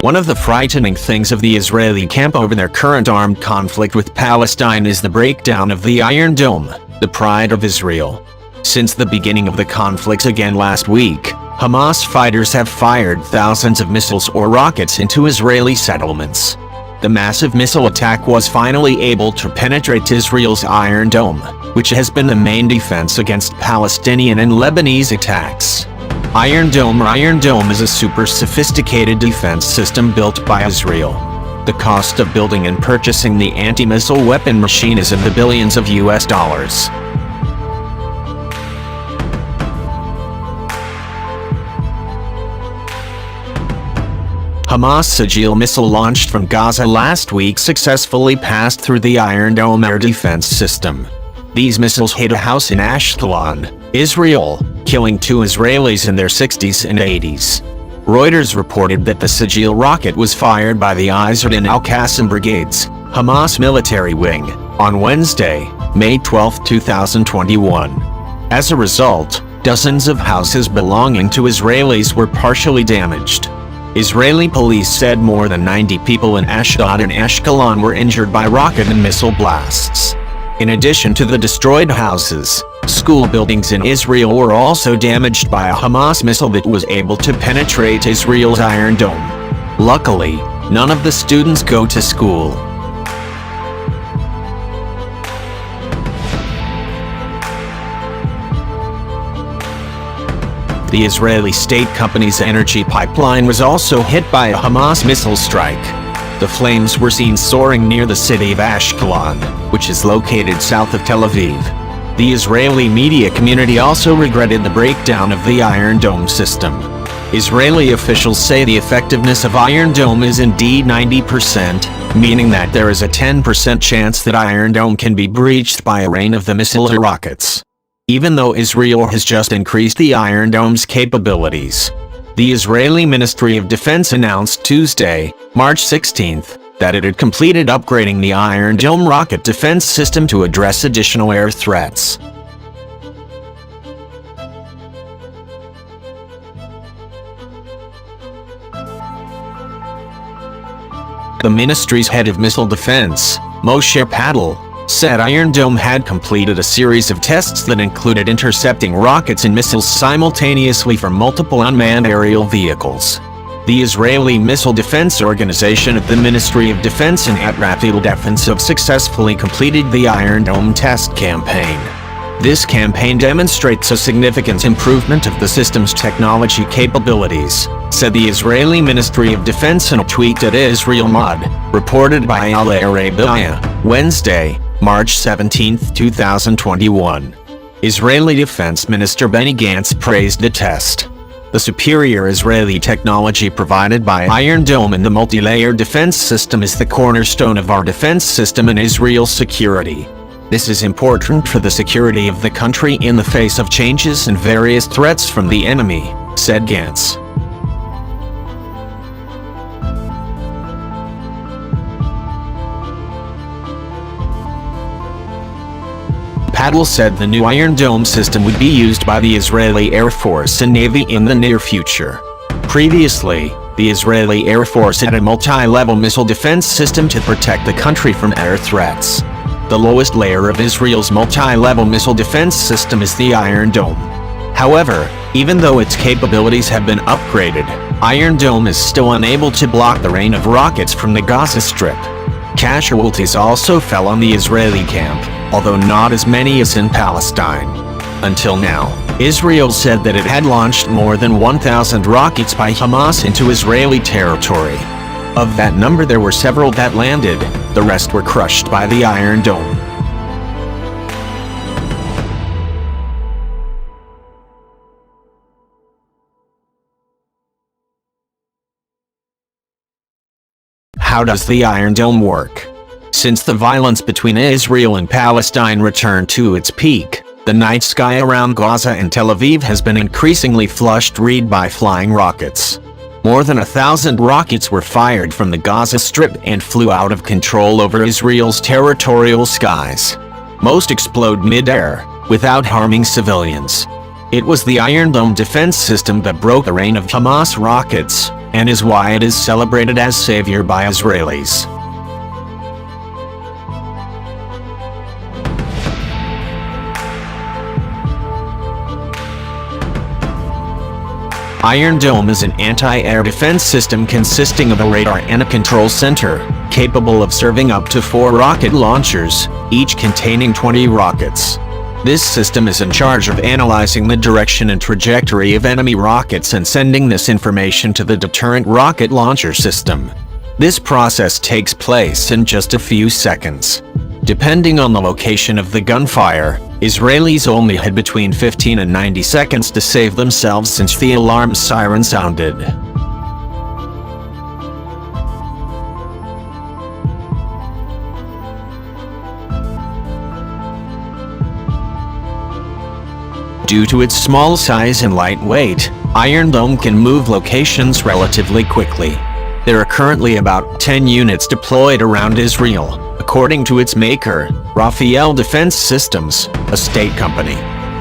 One of the frightening things of the Israeli camp over their current armed conflict with Palestine is the breakdown of the Iron Dome, the pride of Israel. Since the beginning of the conflict again last week, Hamas fighters have fired thousands of missiles or rockets into Israeli settlements. The massive missile attack was finally able to penetrate Israel's Iron Dome, which has been the main defense against Palestinian and Lebanese attacks. Iron Dome is a super sophisticated defense system built by Israel. The cost of building and purchasing the anti-missile weapon machine is in the billions of US dollars. Hamas Sagil missile launched from Gaza last week successfully passed through the Iron Dome air defense system. These missiles hit a house in Ashkelon, Israel, killing 2 Israelis in their 60s and 80s. Reuters reported that the Sagil rocket was fired by the Izard and Al-Qassam brigades, Hamas military wing, on Wednesday, May 12, 2021. As a result, dozens of houses belonging to Israelis were partially damaged. Israeli police said more than 90 people in Ashdod and Ashkelon were injured by rocket and missile blasts. In addition to the destroyed houses, school buildings in Israel were also damaged by a Hamas missile that was able to penetrate Israel's Iron Dome. Luckily, none of the students go to school. The Israeli state company's energy pipeline was also hit by a Hamas missile strike. The flames were seen soaring near the city of Ashkelon, which is located south of Tel Aviv. The Israeli media community also regretted the breakdown of the Iron Dome system. Israeli officials say the effectiveness of Iron Dome is indeed 90%, meaning that there is a 10% chance that Iron Dome can be breached by a rain of the missile or rockets. Even though Israel has just increased the Iron Dome's capabilities. The Israeli Ministry of Defense announced Tuesday, March 16, that it had completed upgrading the Iron Dome rocket defense system to address additional air threats. The ministry's head of missile defense, Moshe Patel, said Iron Dome had completed a series of tests that included intercepting rockets and missiles simultaneously from multiple unmanned aerial vehicles. The Israeli Missile Defense Organization at the Ministry of Defense and at Rapid Defensive successfully completed the Iron Dome test campaign. This campaign demonstrates a significant improvement of the system's technology capabilities, said the Israeli Ministry of Defense in a tweet at Israel Mod, reported by Al Arabiya, Wednesday, March 17, 2021. Israeli Defense Minister Benny Gantz praised the test. The superior Israeli technology provided by Iron Dome and the multi-layer defense system is the cornerstone of our defense system and Israel's security. This is important for the security of the country in the face of changes and various threats from the enemy, said Gantz. Patel said the new Iron Dome system would be used by the Israeli Air Force and Navy in the near future. Previously, the Israeli Air Force had a multi-level missile defense system to protect the country from air threats. The lowest layer of Israel's multi-level missile defense system is the Iron Dome. However, even though its capabilities have been upgraded, Iron Dome is still unable to block the rain of rockets from the Gaza Strip. Casualties also fell on the Israeli camp, although not as many as in Palestine. Until now, Israel said that it had launched more than 1,000 rockets by Hamas into Israeli territory. Of that number there were several that landed, the rest were crushed by the Iron Dome. How does the Iron Dome work? Since the violence between Israel and Palestine returned to its peak, the night sky around Gaza and Tel Aviv has been increasingly flushed red by flying rockets. More than 1,000 rockets were fired from the Gaza Strip and flew out of control over Israel's territorial skies. Most explode mid-air, without harming civilians. It was the Iron Dome defense system that broke the rain of Hamas rockets, and is why it is celebrated as savior by Israelis. Iron Dome is an anti-air defense system consisting of a radar and a control center, capable of serving up to 4 rocket launchers, each containing 20 rockets. This system is in charge of analyzing the direction and trajectory of enemy rockets and sending this information to the deterrent rocket launcher system. This process takes place in just a few seconds. Depending on the location of the gunfire, Israelis only had between 15 and 90 seconds to save themselves since the alarm siren sounded. Due to its small size and light weight, Iron Dome can move locations relatively quickly. There are currently about 10 units deployed around Israel, according to its maker, Rafael Defense Systems, a state company.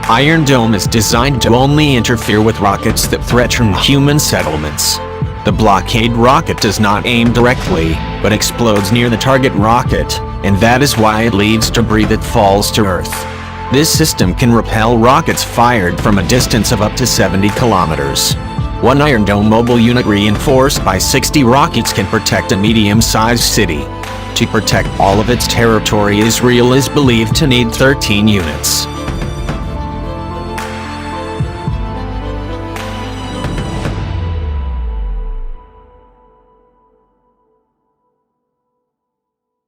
Iron Dome is designed to only interfere with rockets that threaten human settlements. The blockade rocket does not aim directly, but explodes near the target rocket, and that is why it leaves debris that falls to Earth. This system can repel rockets fired from a distance of up to 70 kilometers. One Iron Dome mobile unit reinforced by 60 rockets can protect a medium-sized city. To protect all of its territory, Israel is believed to need 13 units.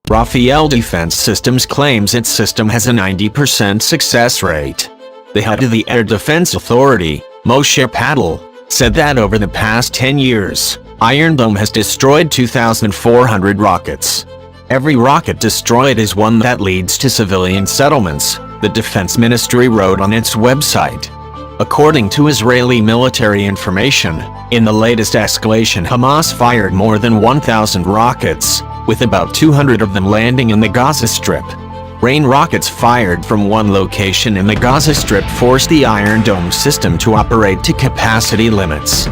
Rafael Defense Systems claims its system has a 90% success rate. The head of the Air Defense Authority, Moshe Patel, said that over the past 10 years, Iron Dome has destroyed 2,400 rockets. Every rocket destroyed is one that leads to civilian settlements, the Defense Ministry wrote on its website. According to Israeli military information, in the latest escalation, Hamas fired more than 1,000 rockets, with about 200 of them landing in the Gaza Strip. Rain rockets fired from one location in the Gaza Strip forced the Iron Dome system to operate to capacity limits.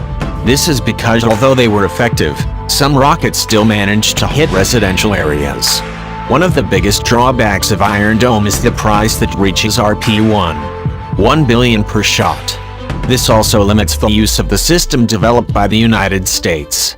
This is because although they were effective, some rockets still managed to hit residential areas. One of the biggest drawbacks of Iron Dome is the price that reaches $1 billion per shot. This also limits the use of the system developed by the United States.